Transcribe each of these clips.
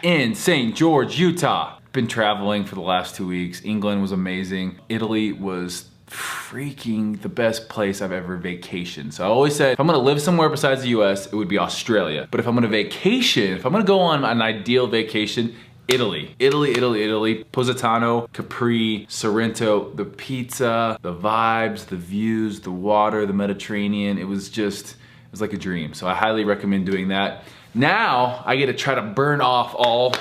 back in St. George, Utah. Been traveling for the last 2 weeks. England was amazing. Italy was freaking the best place I've ever vacationed. So I always said, if I'm gonna live somewhere besides the US, it would be Australia. But if I'm gonna vacation, if I'm gonna go on an ideal vacation, Italy. Italy. Positano, Capri, Sorrento, the pizza, the vibes, the views, the water, the Mediterranean. It was like a dream. So I highly recommend doing that. Now I get to try to burn off all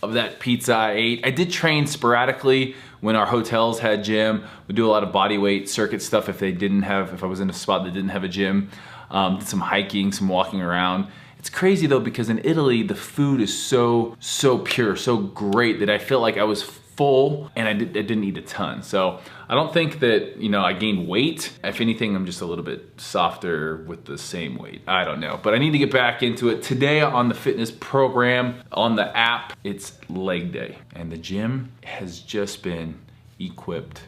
of that pizza I ate. I did train sporadically when our hotels had gym. We do a lot of body weight circuit stuff if I was in a spot that didn't have a gym. Did some hiking, some walking around. It's crazy though, because in Italy, the food is so pure, so great that I felt like I was full and I didn't eat a ton. So I don't think that, I gained weight. If anything, I'm just a little bit softer with the same weight. I don't know, but I need to get back into it. Today on the fitness program, on the app, it's leg day. And the gym has just been equipped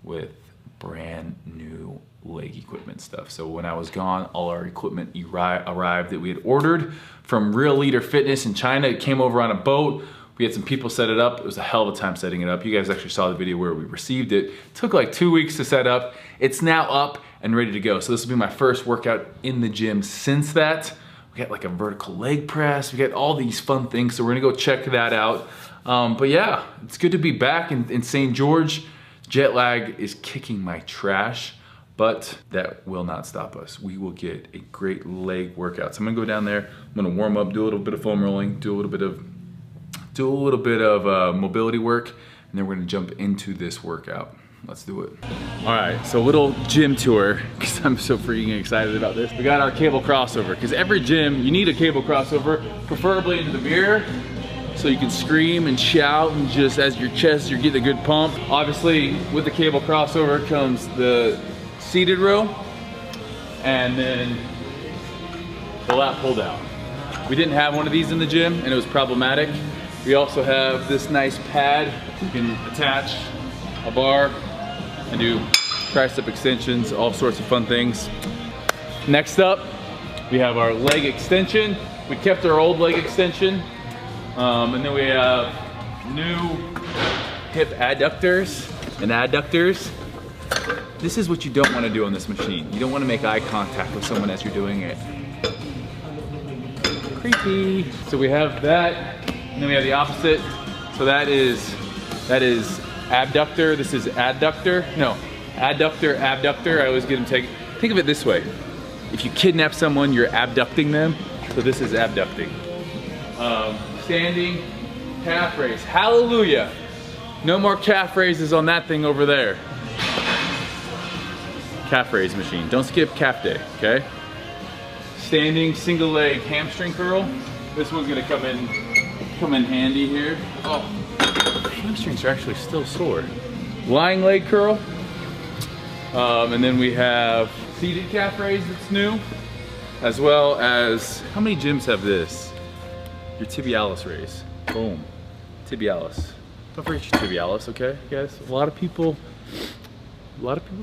with brand new leg equipment stuff. So when I was gone, all our equipment arrived that we had ordered from Real Leader Fitness in China. It came over on a boat. We had some people set it up. It was a hell of a time setting it up. You guys actually saw the video where we received it. It took like 2 weeks to set up. It's now up and ready to go. So this will be my first workout in the gym since that. We got like a vertical leg press. We got all these fun things. So we're gonna go check that out. But yeah, it's good to be back in St. George. Jet lag is kicking my trash, but that will not stop us. We will get a great leg workout. So I'm gonna go down there. I'm gonna warm up, do a little bit of foam rolling, do a little bit of mobility work, and then we're gonna jump into this workout. Let's do it. All right, so little gym tour, because I'm so freaking excited about this. We got our cable crossover, because every gym, you need a cable crossover, preferably into the mirror, so you can scream and shout, and just as your chest, you're getting a good pump. Obviously, with the cable crossover comes the seated row, and then the lat pull down. We didn't have one of these in the gym, and it was problematic. We also have this nice pad. You can attach a bar and do tricep extensions, all sorts of fun things. Next up, we have our leg extension. We kept our old leg extension. And then we have new hip adductors and adductors. This is what you don't want to do on this machine. You don't want to make eye contact with someone as you're doing it. Creepy. So we have that. And then we have the opposite. So that is abductor. This is adductor. No, adductor, abductor. I always get them think of it this way. If you kidnap someone, you're abducting them. So this is abducting. Standing calf raise. Hallelujah. No more calf raises on that thing over there. Calf raise machine. Don't skip calf day, okay? Standing single leg hamstring curl. This one's gonna come in handy here. Oh, hamstrings are actually still sore. Lying leg curl. And then we have seated calf raise that's new, as well as, how many gyms have this? Your tibialis raise. Boom. Tibialis. Don't forget your tibialis, okay, guys? A lot of people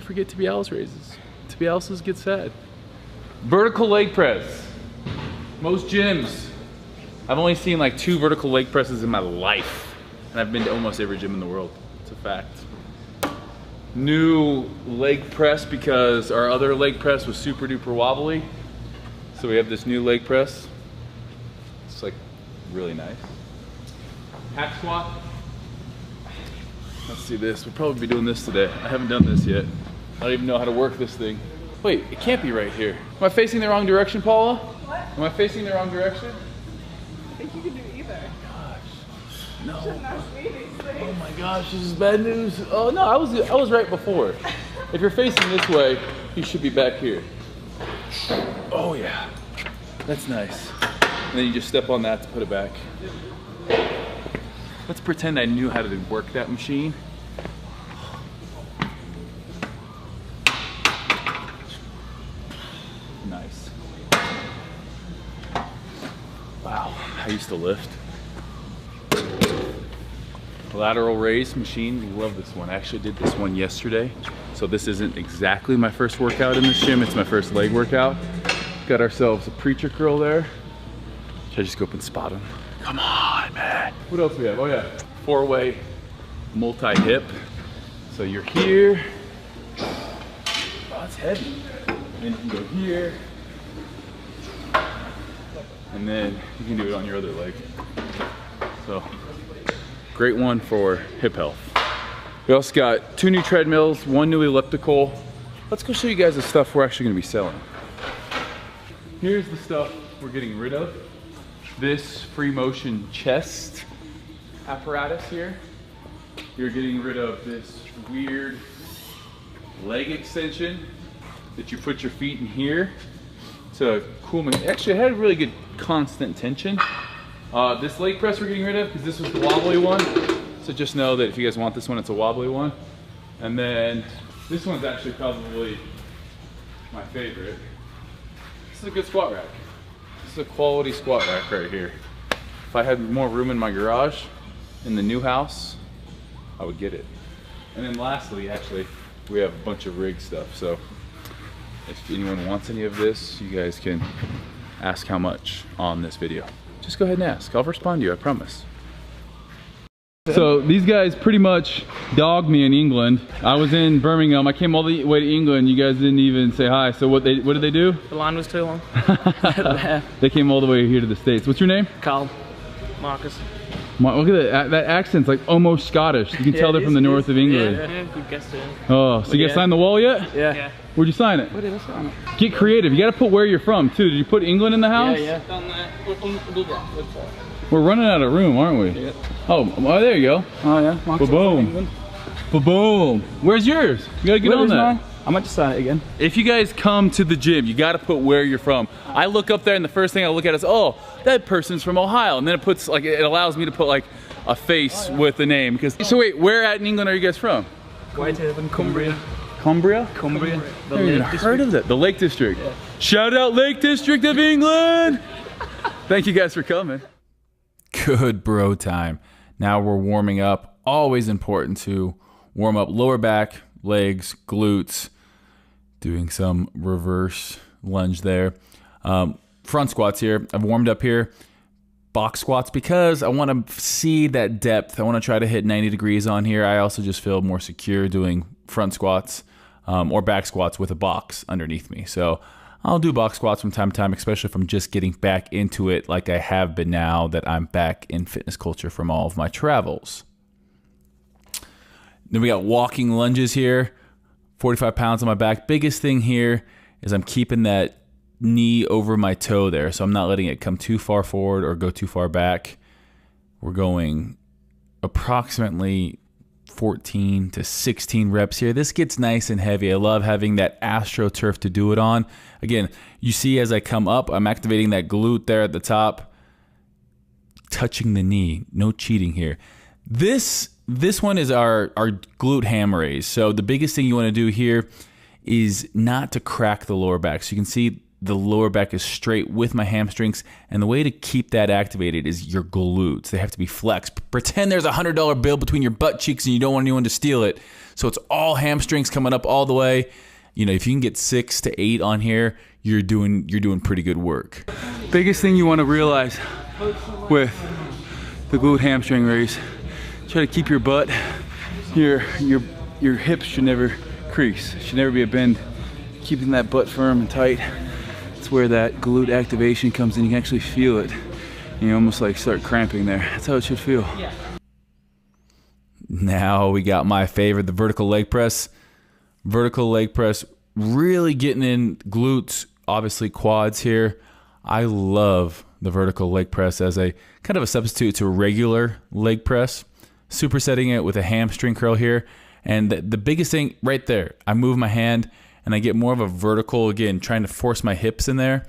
forget tibialis raises. Tibialis get sad. Vertical leg press. Most gyms, I've only seen like 2 vertical leg presses in my life. And I've been to almost every gym in the world. It's a fact. New leg press because our other leg press was super duper wobbly. So we have this new leg press. It's like really nice. Hack squat. Let's see this. We'll probably be doing this today. I haven't done this yet. I don't even know how to work this thing. Wait, it can't be right here. Am I facing the wrong direction, Paula? What? Am I facing the wrong direction? I think you can do either. Gosh, no. Shouldn't ask me these things. Oh my gosh, this is bad news. Oh no, I was right before. If you're facing this way, you should be back here. Oh yeah, that's nice. And then you just step on that to put it back. Let's pretend I knew how to work that machine. Nice. Wow, I used to lift. Lateral raise machine, love this one. I actually did this one yesterday. So this isn't exactly my first workout in this gym, it's my first leg workout. Got ourselves a preacher curl there. Should I just go up and spot him? Come on, man. What else we have? Oh yeah, 4-way multi-hip. So you're here. Oh, it's heavy. And you can go here. And then you can do it on your other leg. So, great one for hip health. We also got 2 new treadmills, 1 new elliptical. Let's go show you guys the stuff we're actually gonna be selling. Here's the stuff we're getting rid of. This free motion chest apparatus here. You're getting rid of this weird leg extension that you put your feet in here. It's a cool, actually it had really good constant tension. This leg press we're getting rid of because this was the wobbly one. So just know that if you guys want this one, it's a wobbly one. And then this one's actually probably my favorite. This is a good squat rack. This is a quality squat rack right here. If I had more room in my garage in the new house, I would get it. And then lastly, actually, we have a bunch of rig stuff. So if anyone wants any of this, you guys can ask how much on this video. Just go ahead and ask. I'll respond to you, I promise. So these guys pretty much dogged me in England. I was in Birmingham. I came all the way to England. You guys didn't even say hi. So what did they do? The line was too long. They came all the way here to the States. What's your name? Carl. Marcus. Look at that accent's like almost Scottish. You can tell they're from the north of England. Yeah, good guess too. Oh, so you guys signed the wall yet? Yeah. Where'd you sign it? Where did I sign it? Get creative. You gotta put where you're from too. Did you put England in the house? Yeah. Down there. We're running out of room, aren't we? Yeah. Oh, there you go. Oh yeah. Marcus. Ba-boom. Ba-boom. Where's yours? You gotta get on that. Mine? I might just sign it again. If you guys come to the gym, you gotta put where you're from. I look up there and the first thing I look at is, oh, that person's from Ohio. And then it puts like, it allows me to put like a face with the name. So wait, where at in England are you guys from? Whitehaven, Cumbria. Cumbria? Cumbria. I haven't even heard of that. The Lake District. Yeah. Shout out Lake District of England. Thank you guys for coming. Good bro time. Now we're warming up. Always important to warm up lower back, legs, glutes. Doing some reverse lunge there. Front squats here. I've warmed up here. Box squats because I want to see that depth. I want to try to hit 90 degrees on here. I also just feel more secure doing front squats or back squats with a box underneath me. So I'll do box squats from time to time, especially if I'm just getting back into it like I have been now that I'm back in fitness culture from all of my travels. Then we got walking lunges here, 45 pounds on my back. Biggest thing here is I'm keeping that knee over my toe there, so I'm not letting it come too far forward or go too far back. We're going approximately 14 to 16 reps here. This gets nice and heavy. I love having that AstroTurf to do it on. Again, you see as I come up, I'm activating that glute there at the top, touching the knee. No cheating here. This one is our glute ham raise. So the biggest thing you want to do here is not to crack the lower back. So you can see the lower back is straight with my hamstrings, and the way to keep that activated is your glutes. They have to be flexed. Pretend there's a $100 bill between your butt cheeks and you don't want anyone to steal it. So it's all hamstrings coming up all the way. You know, if you can get 6 to 8 on here, you're doing pretty good work. Biggest thing you want to realize with the glute hamstring raise, try to keep your butt, your hips should never crease. Should never be a bend. Keeping that butt firm and tight. Where that glute activation comes in. You can actually feel it. You almost like start cramping there. That's how it should feel. Yeah. Now we got my favorite, the vertical leg press. Vertical leg press, really getting in glutes, obviously quads here. I love the vertical leg press as a kind of a substitute to a regular leg press. Supersetting it with a hamstring curl here. And the biggest thing right there, I move my hand and I get more of a vertical, again, trying to force my hips in there.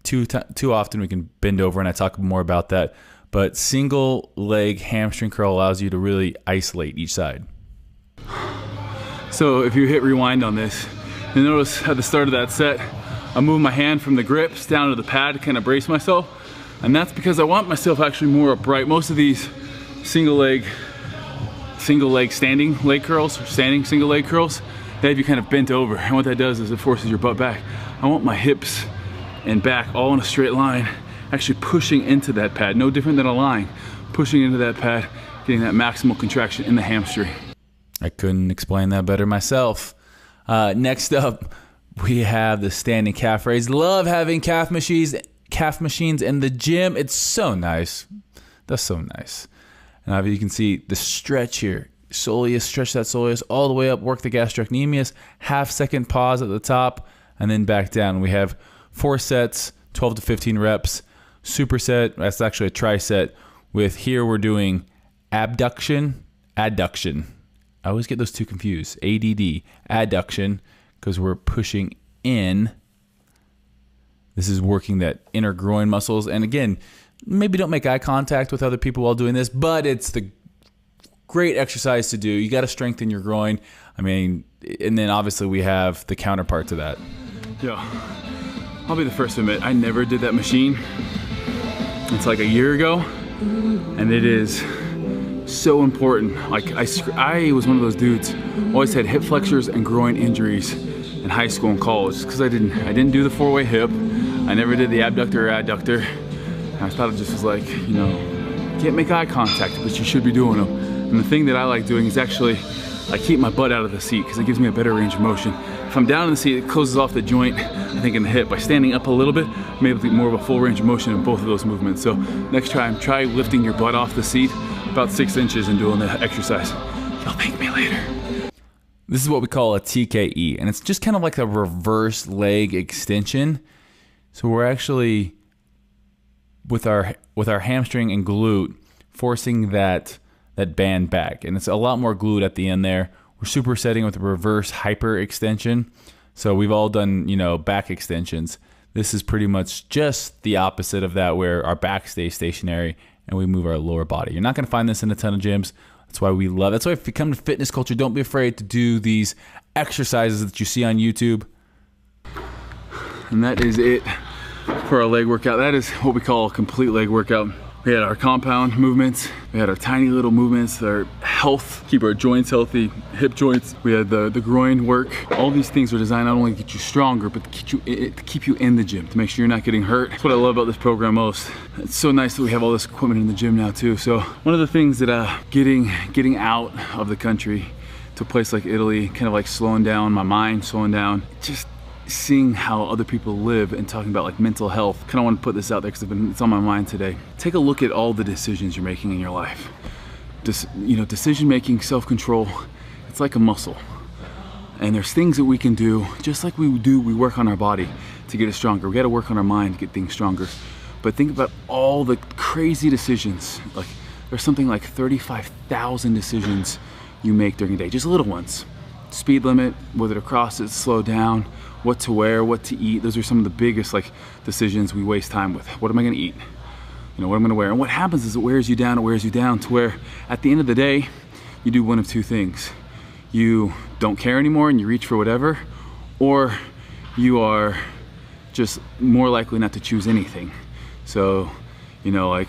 Too often we can bend over, and I talk more about that. But single leg hamstring curl allows you to really isolate each side. So if you hit rewind on this, you notice at the start of that set, I move my hand from the grips down to the pad to kind of brace myself. And that's because I want myself actually more upright. Most of these single leg standing leg curls, or standing single leg curls, they have you kind of bent over, and what that does is it forces your butt back. I want my hips and back all in a straight line, actually pushing into that pad, no different than a line, pushing into that pad, getting that maximal contraction in the hamstring. I couldn't explain that better myself. Next up, we have the standing calf raise. Love having calf machines in the gym. It's so nice. That's so nice. And you can see the stretch here. Soleus, stretch that soleus all the way up, work the gastrocnemius, half-second pause at the top, and then back down. We have 4 sets, 12 to 15 reps. Superset, that's actually a triset. With here we're doing abduction, adduction. I always get those two confused. ADD, adduction, because we're pushing in. This is working that inner groin muscles. And again, maybe don't make eye contact with other people while doing this, but it's the great exercise to do. You got to strengthen your groin. I mean, and then obviously we have the counterpart to that. Yeah, I'll be the first to admit, I never did that machine. It's like a year ago, and it is so important. Like I was one of those dudes, always had hip flexors and groin injuries in high school and college because I didn't do the 4-way hip. I never did the abductor or adductor. And I thought it just was like, you know, you can't make eye contact, but you should be doing them. And the thing that I like doing is actually, I keep my butt out of the seat because it gives me a better range of motion. If I'm down in the seat, it closes off the joint, I think in the hip. By standing up a little bit, I'm able to get more of a full range of motion in both of those movements. So next time, try lifting your butt off the seat about 6 inches and doing the exercise. You'll thank me later. This is what we call a TKE, and it's just kind of like a reverse leg extension. So we're actually, with our hamstring and glute, forcing that band back, and it's a lot more glute at the end there. We're supersetting with a reverse hyper extension. So we've all done, you know, back extensions. This is pretty much just the opposite of that, where our back stays stationary and we move our lower body. You're not going to find this in a ton of gyms. That's why we love it. That's why if you come to fitness culture, don't be afraid to do these exercises that you see on YouTube. And that is it for our leg workout. That is what we call a complete leg workout. We had our compound movements, we had our tiny little movements, our health, keep our joints healthy, hip joints. We had the groin work. All these things are designed not only to get you stronger, but to keep you in the gym, to make sure you're not getting hurt. That's what I love about this program most. It's so nice that we have all this equipment in the gym now too. So one of the things that getting out of the country to a place like Italy, kind of like slowing down my mind, slowing down, just seeing how other people live and talking about like mental health. Kind of want to put this out there because it's on my mind today. Take a look at all the decisions you're making in your life. Decision making, self-control, it's like a muscle. And there's things that we can do, just like we work on our body to get it stronger. We got to work on our mind to get things stronger. But think about all the crazy decisions. Like there's something like 35,000 decisions you make during a day, just little ones. Speed limit, whether to cross it, slow down, what to wear, what to eat. Those are some of the biggest decisions we waste time with. What am I gonna eat? What I'm gonna wear? And what happens is it wears you down to where at the end of the day, you do one of two things. You don't care anymore and you reach for whatever, or you are just more likely not to choose anything. So, your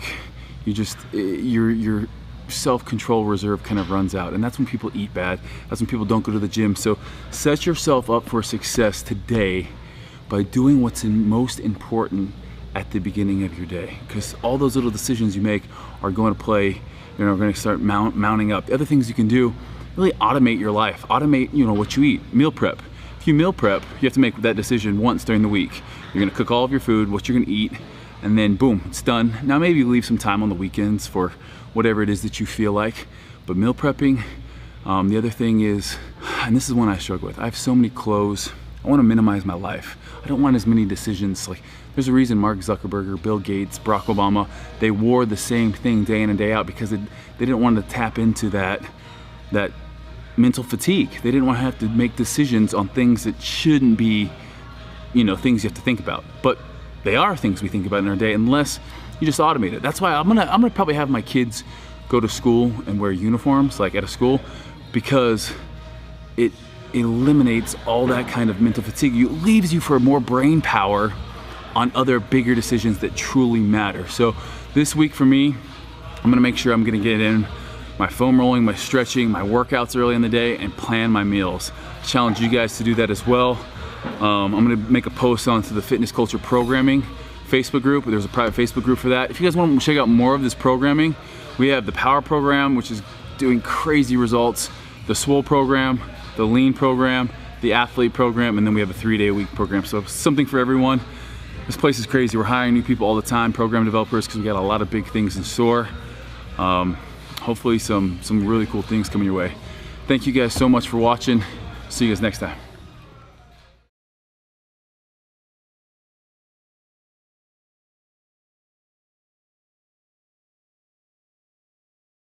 self-control reserve kind of runs out, and that's when people eat bad. That's when people don't go to the gym. So set yourself up for success today by doing what's most important at the beginning of your day, because all those little decisions you make are going to play, are going to start mounting up. The other things you can do, really automate your life. Automate, what you eat. Meal prep. If you meal prep, you have to make that decision once during the week. You're going to cook all of your food, what you're going to eat, and then boom, it's done. Now maybe leave some time on the weekends for whatever it is that you feel like. But meal prepping, the other thing is, and this is one I struggle with, I have so many clothes. I want to minimize my life. I don't want as many decisions. Like, there's a reason Mark Zuckerberg, Bill Gates, Barack Obama, they wore the same thing day in and day out, because they didn't want to tap into that mental fatigue. They didn't want to have to make decisions on things that shouldn't be, things you have to think about. But they are things we think about in our day, unless you just automate it. That's why I'm gonna probably have my kids go to school and wear uniforms, like at a school, because it eliminates all that kind of mental fatigue. It leaves you for more brain power on other bigger decisions that truly matter. So this week for me, I'm gonna make sure I'm gonna get in my foam rolling, my stretching, my workouts early in the day, and plan my meals. Challenge you guys to do that as well. I'm gonna make a post onto the Fitness Culture Programming Facebook group. There's a private Facebook group for that. If you guys want to check out more of this programming, we have the Power program, which is doing crazy results, the Swole program, the Lean program, the Athlete program, and then we have a 3-day-a-week program. So something for everyone. This place is crazy. We're hiring new people all the time, program developers, because we got a lot of big things in store. Hopefully some really cool things coming your way. Thank you guys so much for watching. See you guys next time.